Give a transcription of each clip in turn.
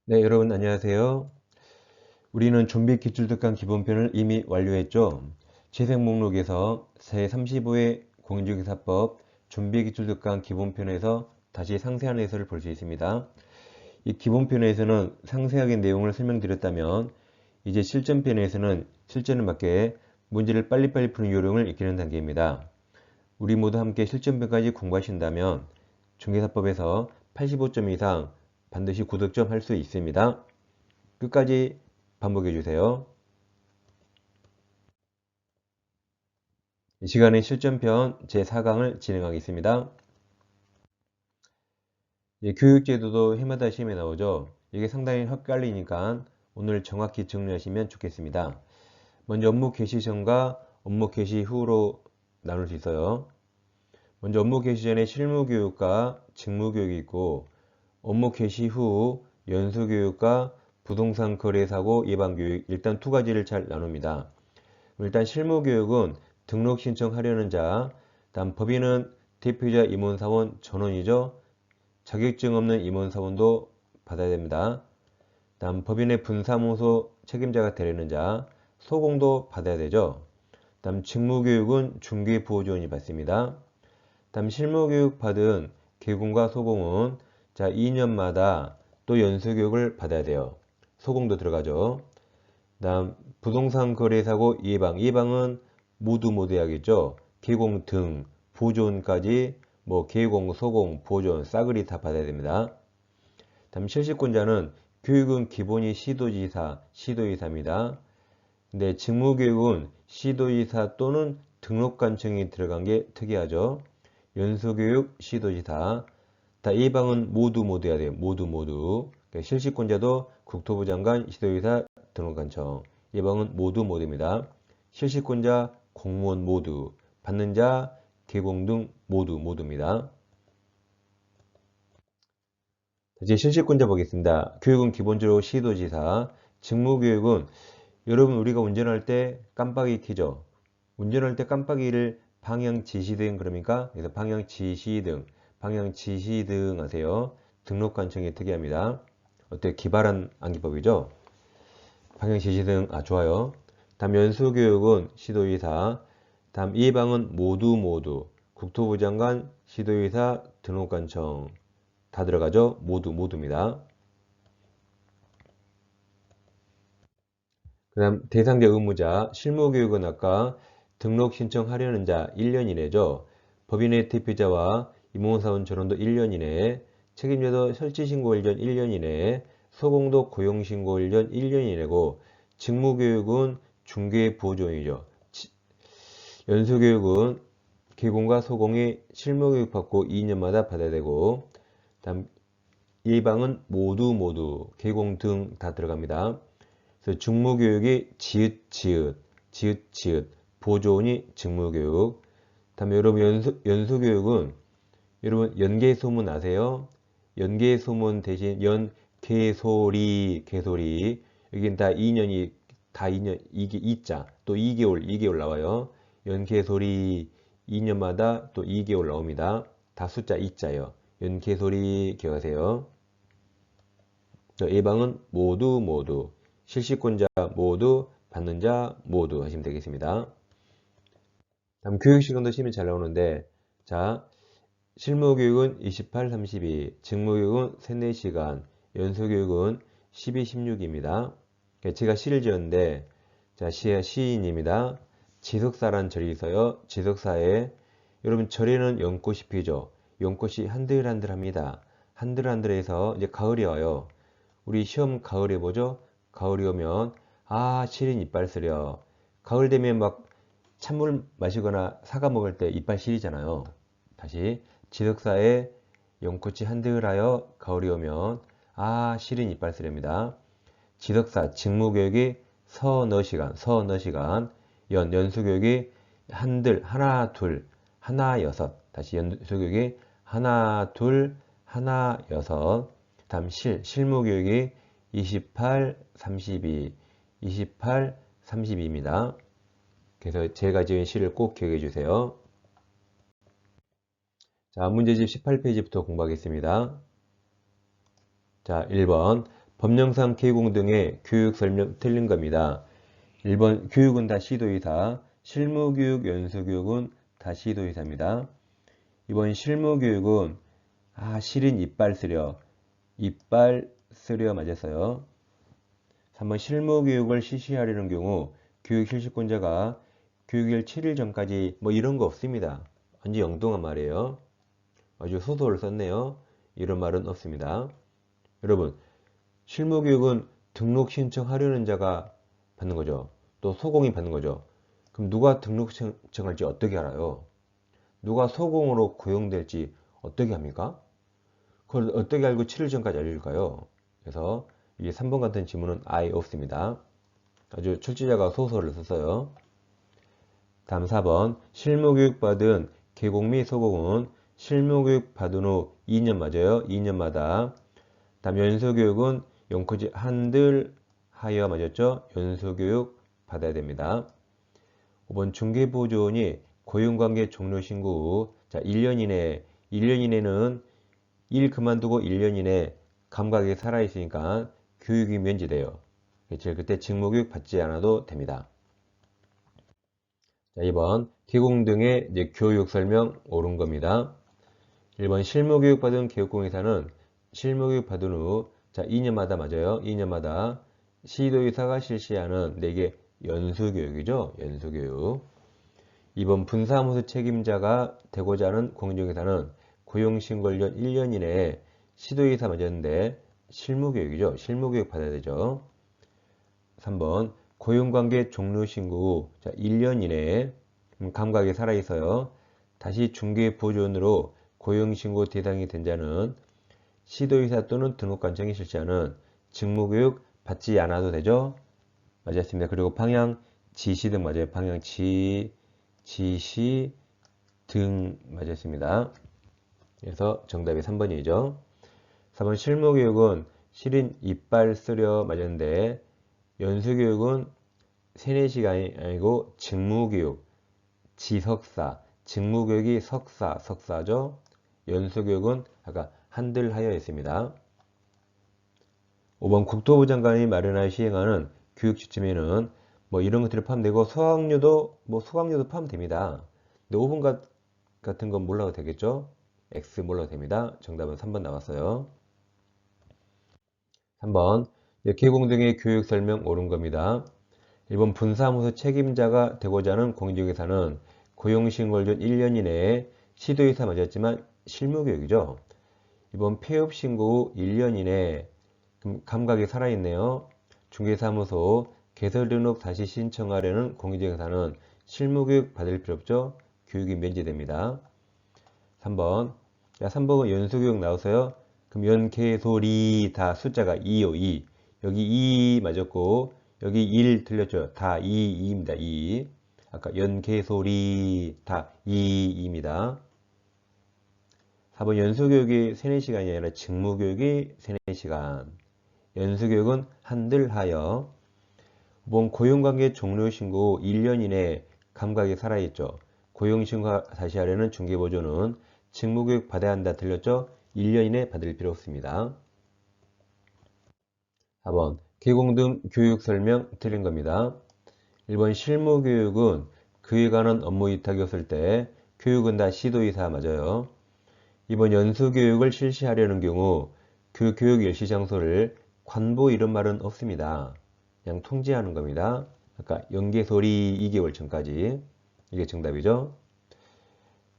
네, 여러분 안녕하세요. 우리는 좀비 기출특강 기본편을 이미 완료했죠. 재생 목록에서 제35회 공인중개사법 좀비 기출특강 기본편에서 다시 상세한 해설을 볼 수 있습니다. 이 기본편에서는 상세하게 내용을 설명드렸다면 이제 실전편에서는 실전에 맞게 문제를 빨리빨리 푸는 요령을 익히는 단계입니다. 우리 모두 함께 실전편까지 공부하신다면 중개사법에서 85점 이상 반드시 고득점 할 수 있습니다. 끝까지 반복해 주세요. 이 시간에 실전편 제4강을 진행하겠습니다. 교육제도도 해마다 시험에 나오죠. 이게 상당히 헷갈리니까 오늘 정확히 정리하시면 좋겠습니다. 먼저 업무 개시 전과 업무 개시 후로 나눌 수 있어요. 먼저 업무 개시 전에 실무교육과 직무교육이 있고 업무 개시 후 연수교육과 부동산 거래사고 예방교육 일단 두 가지를 잘 나눕니다. 일단 실무교육은 등록 신청하려는 자, 다음 법인은 대표이사 임원사원 전원이죠. 자격증 없는 임원사원도 받아야 됩니다. 다음 법인의 분사무소 책임자가 되려는 자, 소공도 받아야 되죠. 다음 직무교육은 중개부호조원이 받습니다. 다음 실무교육 받은 개공과 소공은 자 2년마다 또 연수교육을 받아야 돼요. 소공도 들어가죠. 다음 부동산 거래사고 예방은 모두 해야겠죠. 개공 등 보존까지 개공, 소공, 보존, 싸그리 다 받아야 됩니다. 다음 실시권자는 교육은 기본이 시도지사입니다. 근데 직무교육은 시도지사 또는 등록관청이 들어간 게 특이하죠. 연수교육 시도지사. 다 예방은 모두 해야 돼요. 모두. 그러니까 실시권자도 국토부 장관, 시도지사, 등록관청. 예방은 모두입니다. 실시권자, 공무원 모두. 받는 자, 개공 등 모두입니다. 이제 실시권자 보겠습니다. 교육은 기본적으로 시도지사. 직무교육은 여러분 우리가 운전할 때 깜빡이 켜죠. 운전할 때 깜빡이를 방향 지시등 그럽니까? 그래서 방향 지시등 하세요. 등록관청이 특이합니다. 어때? 기발한 암기법이죠? 방향 지시등 좋아요. 다음 연수교육은 시도의사. 다음 예방은 모두. 국토부 장관, 시도의사, 등록관청 다 들어가죠? 모두입니다. 그 다음 대상자 의무자 실무교육은 아까 등록 신청하려는 자 1년 이내죠. 법인의 대표자와 임원사원 전원도 1년 이내, 책임자도 설치신고일 전 1년 이내, 소공도 고용신고일 전 1년 이내고 직무교육은 중개부호조원이죠. 연수교육은 개공과 소공이 실무교육 받고 2년마다 받아야 되고 다음 예방은 모두 개공 등 다 들어갑니다. 그래서 직무교육이 지읒 보조원이 직무교육. 다음에 여러분 연수교육은 여러분 연개소문 아세요? 연개소문 대신 개소리 여긴 다 2년이 다 2년 이게 2자 또 2개월 나와요. 연개소리 2년마다 또 2개월 나옵니다. 다 숫자 2자예요. 연개소리 기억하세요. 예방은 모두 실시권자 모두 받는 자 모두 하시면 되겠습니다. 다음 교육시간도 시험이 잘 나오는데 자 실무교육은 28, 32 직무교육은 3, 4시간 연수교육은 12, 16입니다. 제가 시를 지었는데 자 시인입니다. 지석사란 절이 있어요. 지석사에 여러분 절에는 연꽃이 피죠. 연꽃이 한들한들합니다. 한들한들해서 이제 가을이 와요. 우리 시험 가을에 보죠. 가을이 오면 시린 이빨 쓰려. 가을 되면 막 찬물 마시거나 사과 먹을 때 이빨 시리잖아요. 다시 지석사에 연꽃이 한들하여 가을이 오면 시린 이빨 쓰렵니다. 지석사 직무교육이 서너 시간 연수교육이 한들 하나 둘 하나 여섯 다시 연수교육이 하나 둘 하나 여섯 다음 실무교육이 28 32입니다. 그래서 제가 지은 시를 꼭 기억해 주세요. 자, 문제집 18페이지부터 공부하겠습니다. 자, 1번 법령상 개공 등의 교육 설명 틀린 겁니다. 1번 교육은 다 시도의사, 실무교육, 연수교육은 다 시도의사입니다. 2번 실무교육은 실인 이빨 쓰려, 이빨 쓰려 맞았어요. 3번 실무교육을 실시하려는 경우 교육 실시권자가 교육일 7일 전까지 뭐 이런 거 없습니다. 완전 영동한 말이에요. 아주 소설을 썼네요. 이런 말은 없습니다. 여러분, 실무교육은 등록 신청하려는 자가 받는 거죠. 또 소공이 받는 거죠. 그럼 누가 등록 신청할지 어떻게 알아요? 누가 소공으로 고용될지 어떻게 합니까? 그걸 어떻게 알고 7일 전까지 알려줄까요? 그래서 이게 3번 같은 지문은 아예 없습니다. 아주 출제자가 소설을 썼어요. 다음 4번 실무교육 받은 계공 및 소공은 실무교육 받은 후 2년 맞아요. 2년마다. 다음 연수교육은 연코지 한들 하여 맞았죠. 연수교육 받아야 됩니다. 5번 중개보조원이 고용관계 종료 신고 후 1년 이내는 일 그만두고 1년 이내 감각이 살아있으니까 교육이 면제돼요. 즉 그때 직무교육 받지 않아도 됩니다. 자, 2번 기공 등의 이제 교육 설명 옳은 겁니다. 1번 실무교육 받은 교육공의사는 실무교육 받은 후 2년마다 맞아요. 2년마다 시도의사가 실시하는 이게 연수교육이죠. 연수교육. 2번 분사무소 책임자가 되고자 하는 공인중개사는 고용신고일년 1년 이내에 시도의사 맞았는데 실무교육이죠. 실무교육 받아야 되죠. 3번 고용관계 종료 신고 후 1년 이내에 감각이 살아있어요. 다시 중개보조원으로 고용신고 대상이 된 자는 시도의사 또는 등록관청이 실시하는 직무교육 받지 않아도 되죠. 맞았습니다. 그리고 방향 지시 등 맞아요. 방향 지시 등 맞았습니다. 그래서 정답이 3번이죠. 4번 실무교육은 실인 이빨 쓰려 맞았는데 연수교육은 3, 4시간이 아니고 직무교육, 지석사, 직무교육이 석사죠. 연수교육은 아까 한들 하여 있습니다. 5번 국토부 장관이 마련하여 시행하는 교육 지침에는 뭐 이런 것들이 포함되고 수강료도 포함됩니다. 근데 5번 같은 건 몰라도 되겠죠? X 몰라도 됩니다. 정답은 3번 나왔어요. 3번 개공 등의 교육 설명 옳은 겁니다. 1번 분사무소 책임자가 되고자 하는 공인중개사는 고용신고일년 1년 이내에 시도의사 맞았지만 실무교육이죠. 2번 폐업신고 후 1년 이내에 감각이 살아있네요. 중개사무소 개설등록 다시 신청하려는 공인중개사는 실무교육 받을 필요 없죠. 교육이 면제됩니다. 3번 3번은 연수교육 나오세요. 그럼 연개소리 다 숫자가 2요. 2. 여기 2 맞았고 여기 1 틀렸죠. 다 2입니다. 2. 아까 연개소리 다 2입니다. 4번 연수교육이 3, 4시간이 아니라 직무교육이 3, 4시간. 연수교육은 한들 하여. 5번 고용관계 종료 신고 1년 이내 감각이 살아있죠. 고용신고 다시 하려는 중개보조는 직무교육 받아야 한다 틀렸죠? 1년 이내 받을 필요 없습니다. 4번 개공 등 교육 설명 틀린 겁니다. 1번 실무교육은 그에 관한 업무 위탁이 없을 때 교육은 다 시도의사 맞아요. 2번 연수교육을 실시하려는 경우 그 교육 일시 장소를 관보 이런 말은 없습니다. 그냥 통지하는 겁니다. 아까 연개소리 2개월 전까지. 이게 정답이죠.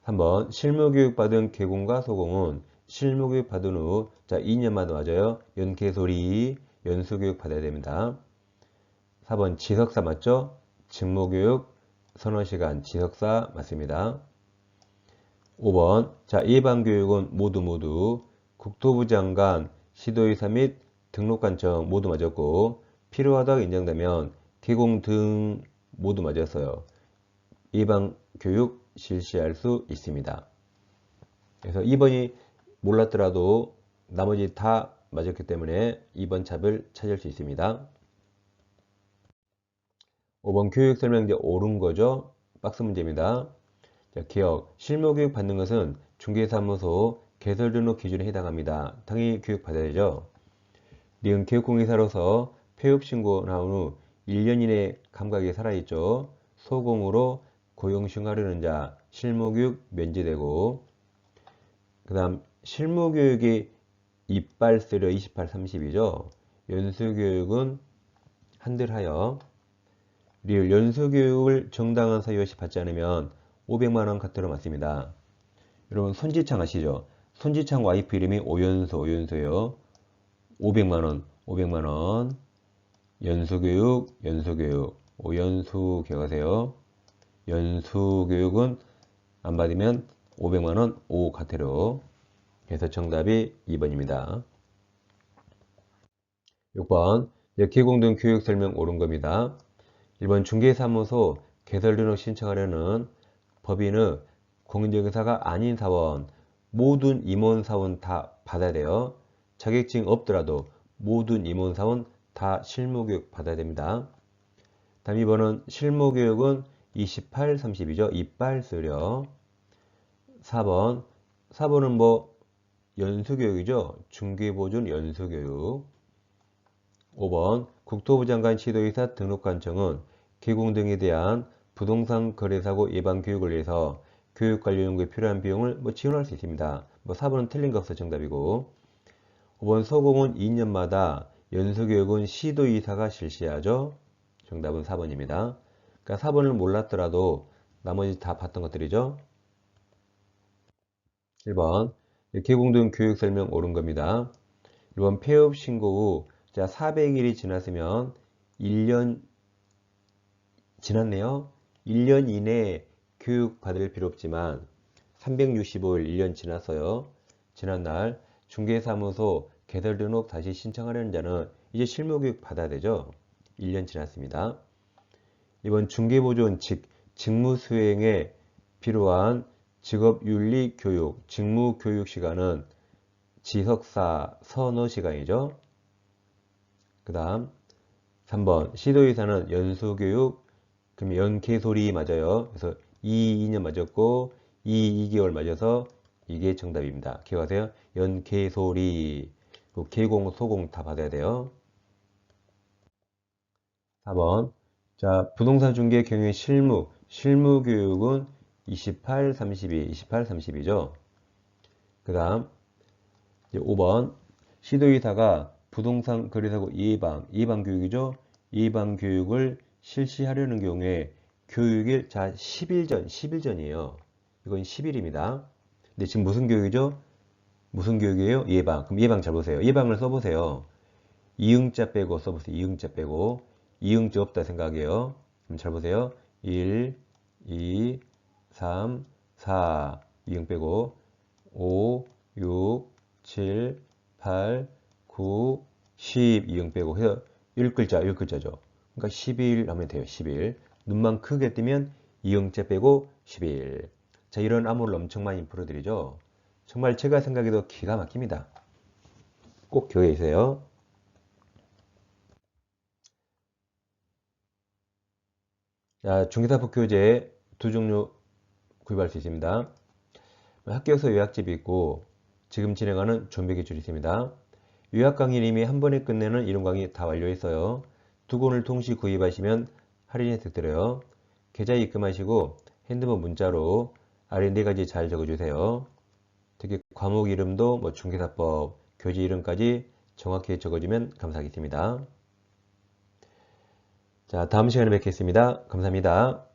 3번 실무교육 받은 개공과 소공은 실무교육 받은 후 2년마다 맞아요. 연개소리 연수교육 받아야 됩니다. 4번 지석사 맞죠? 직무교육 서너 시간 지석사 맞습니다. 5번 예방교육은 모두 국토부 장관, 시도의사 및 등록관청 모두 맞았고 필요하다고 인정되면 개공 등 모두 맞았어요. 예방교육 실시할 수 있습니다. 그래서 2번이 몰랐더라도 나머지 다 맞았기 때문에 2번 답을 찾을 수 있습니다. 5번 교육 설명제 옳은 거죠. 박스 문제입니다. 기억, 실무교육 받는 것은 중개사무소 개설 등록 기준에 해당합니다. 당연히 교육 받아야죠. 리은 교육공인사로서 폐업신고 나온 후 1년 이내 감각에 살아있죠. 소공으로 고용시행하려는 자, 실무교육 면제되고, 그 다음 실무교육이 이빨 쓰려 28, 30이죠. 연수교육은 한들하여 리을 연수교육을 정당한 사유 없이 받지 않으면 500만원 카트로 맞습니다. 여러분 손지창 아시죠? 손지창 와이프 이름이 오연수예요. 500만원, 500만원. 연수교육, 오연수 기억하세요. 연수교육은 안 받으면 500만원, 5 카테로. 그래서 정답이 2번입니다. 6번 개공등 교육 설명 옳은 겁니다. 1번 중개사무소 개설 등록 신청하려는 법인의 공인중개사가 아닌 사원, 모든 임원사원 다 받아야 돼요. 자격증 없더라도 모든 임원사원 다 실무교육 받아야 됩니다. 다음 2번은 실무교육은 28, 30이죠. 이빨 쓰려. 4번은 뭐 연수교육이죠. 중개보존 연수교육. 5번 국토부 장관 지도의사 등록관청은 개공 등에 대한 부동산 거래사고 예방 교육을 위해서 교육 관련 연구에 필요한 비용을 지원할 수 있습니다. 4번은 틀린 거 없어 정답이고. 5번 소공은 2년마다 연수교육은 시도의사가 실시하죠. 정답은 4번입니다. 그러니까 4번을 몰랐더라도 나머지 다 봤던 것들이죠. 1번 개공등 교육 설명 옳은 겁니다. 1번 폐업 신고 후 400일이 지났으면 1년 지났네요. 1년 이내에 교육 받을 필요 없지만 365일 1년 지났어요. 지난 날 중개사무소 개설 등록 다시 신청하려는 자는 이제 실무교육 받아야 되죠. 1년 지났습니다. 이번 중개보존 직무 수행에 필요한 직업윤리 교육, 직무 교육 시간은 지석사 서너 시간이죠. 그 다음 3번 시도의사는 연수교육, 그럼 연개소리 맞아요. 그래서 2년 맞았고 2개월 맞아서 이게 정답입니다. 기억하세요. 연개소리, 개공, 소공 다 받아야 돼요. 4번 자 부동산 중개 경영 실무교육은 28, 32죠. 그 다음 5번 시도의사가 부동산 거래사고 예방 교육이죠. 예방 교육을 실시하려는 경우에 교육일 10일 전이에요. 이건 10일입니다. 근데 지금 무슨 교육이죠? 무슨 교육이에요? 예방. 그럼 예방 잘 보세요. 예방을 써보세요. 이응자 빼고 써보세요. 이응자 빼고. 이응자 없다 생각해요. 그럼 잘 보세요. 1, 2, 3, 4 이응 빼고 5, 6, 7, 8, 9, 10 이응 빼고 해서 1글자죠. 그러니까 10일 하면 돼요. 10일. 눈만 크게 뜨면 이응자 빼고 10일. 자, 이런 암호를 엄청 많이 풀어드리죠. 정말 제가 생각해도 기가 막힙니다. 꼭 기억해 주세요. 자, 중개사법 교재 두 종류 구입할 수 있습니다. 학교에서 요약집이 있고 지금 진행하는 좀비 기출이 있습니다. 요약 강의는 이미 한 번에 끝내는 이론 강의 다 완료했어요. 두 권을 동시 구입하시면 할인 혜택 드려요. 계좌 입금하시고 핸드폰 문자로 아래 네 가지 잘 적어주세요. 특히 과목 이름도 중개사법, 교재 이름까지 정확히 적어주면 감사하겠습니다. 자, 다음 시간에 뵙겠습니다. 감사합니다.